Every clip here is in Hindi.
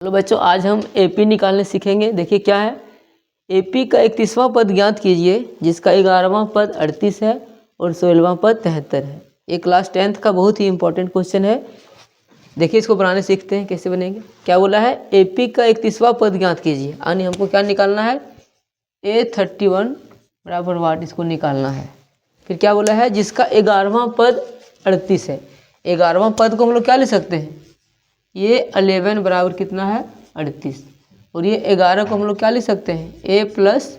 हेलो बच्चों, आज हम एपी निकालने सीखेंगे। देखिए क्या है, एपी का 31वां पद ज्ञात कीजिए जिसका 11वां पद 38 है और 16वां पद 73 है। ये क्लास 10th का बहुत ही इंपॉर्टेंट क्वेश्चन है। देखिए इसको बनाने सीखते हैं कैसे बनेंगे। क्या बोला है, एपी का 31वां पद ज्ञात कीजिए, यानी हमको क्या निकालना है, A31 बराबर वाट, इसको निकालना है। फिर क्या बोला है, जिसका 11वां पद 38 है। 11वां पद को हम लोग क्या ले सकते हैं, ये 11 बराबर कितना है 38, और ये 11 को हम लोग क्या लिख सकते हैं, a प्लस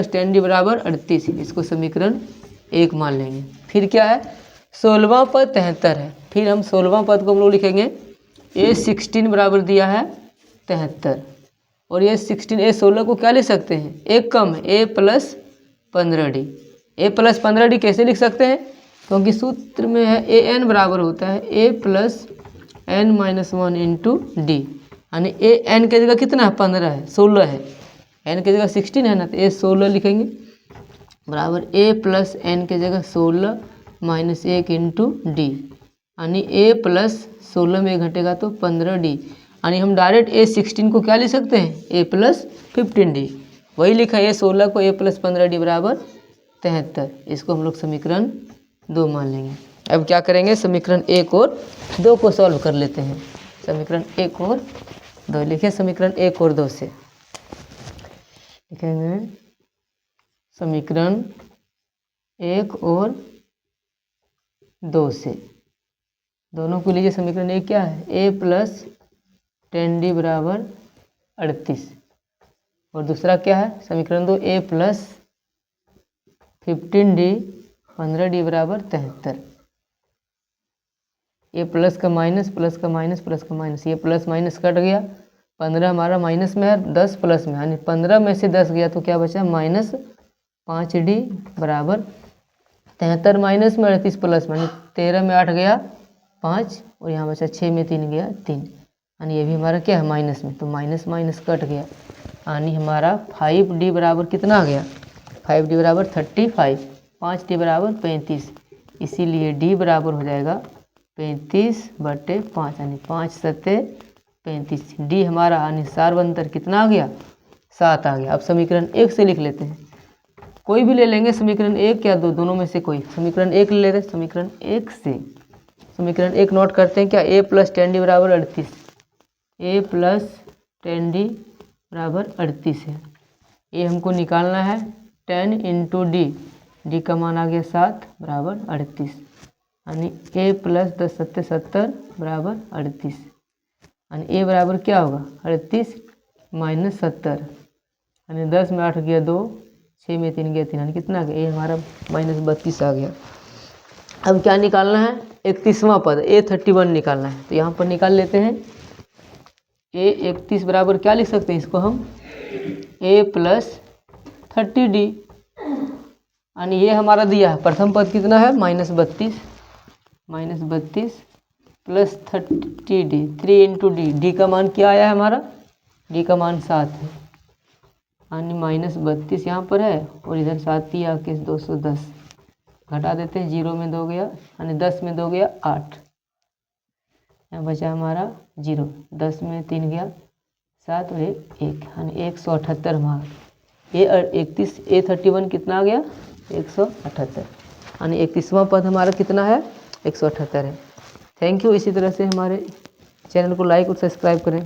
10d बराबर 38। इसको समीकरण 1 मान लेंगे। फिर क्या है, 16वां पद 73 है। फिर हम 16वां पद को हम लोग लिखेंगे a16 बराबर दिया है 73, और ये 16 को क्या लिख सकते हैं, एक कम है a प्लस 15d कैसे लिख सकते हैं, क्योंकि सूत्र में है ए एन बराबर होता है a plus n-1 into D, यानी ए एन के जगह कितना है 15 है, 16 है, एन के जगह 16 है ना, तो ए 16 लिखेंगे बराबर a प्लस एन के जगह 16 माइनस 1 इंटू डी, यानी a प्लस 16 में घटेगा तो 15d, यानी हम डायरेक्ट a16 को क्या लिख सकते हैं, a प्लस 15d। वही लिखा है a16 को a प्लस 15d बराबर 73। इसको हम लोग समीकरण 2 मान लेंगे। अब क्या करेंगे, समीकरण 1 और 2 को सॉल्व कर लेते हैं। समीकरण 1 और 2 लिखे, समीकरण 1 और 2 से लिखेंगे समीकरण 1 और 2 से। दोनों को लीजिए। समीकरण 1 क्या है, a प्लस 10d बराबर 38, और दूसरा क्या है समीकरण 2, a प्लस 15d 15d बराबर 73। ये प्लस का माइनस, प्लस का माइनस, प्लस का माइनस, ये प्लस माइनस कट गया। 15 हमारा माइनस में है, 10 प्लस में, यानी 15 में से 10 गया तो क्या बचा, माइनस 5d बराबर 73 माइनस में 38 प्लस में, यानी 13 में 8 गया 5, और यहाँ बचा 6 में 3 गया 3, यानी ये भी हमारा क्या है माइनस में, तो माइनस माइनस कट गया, यानी हमारा 5d बराबर कितना आ गया, 5d बराबर 35, 5d बराबर 35, इसीलिए d बराबर हो जाएगा 35/5, यानी 5 सत्ते 35। d हमारा यानी सार्वंतर कितना आ गया, 7 आ गया। अब समीकरण 1 से लिख लेते हैं, कोई भी ले लेंगे, समीकरण 1 या 2 दोनों में से कोई। समीकरण 1 ले लेते हैं, समीकरण 1 से समीकरण 1 नोट करते हैं क्या, a प्लस 10d बराबर 38, a प्लस 10d बराबर 38 है। ये हमको निकालना है 10 इंटू डी का मान आ गया 7 बराबर 38, यानी a प्लस 10 सत्ते 70 बराबर 38, यानी a बराबर क्या होगा 38 माइनस 70, यानी 10 में 8 गया 2, 6 में 3 गया 3, यानी कितना आ गया, a हमारा माइनस 32 आ गया। अब क्या निकालना है, 31वां पद a31 निकालना है, तो यहाँ पर निकाल लेते हैं। a31 बराबर क्या लिख सकते हैं, इसको हम a प्लस 30d, यानी ये हमारा दिया है प्रथम पद कितना है -32 प्लस 30d, 3 इंटू डी का मान क्या आया है हमारा, डी का मान 7 है, यानी -32 यहाँ पर है, और इधर 7 ही आके 210 घटा देते हैं, 0 में 2 गया, यानी 10 में 2 गया 8, यहाँ बचा हमारा 0, 10 में 3 गया 7 और 1, यानी 178 हमारा a31 कितना आ गया 178, यानी 31वां पद हमारा कितना है 178 है। Thank you. इसी तरह से हमारे चैनल को लाइक और सब्सक्राइब करें।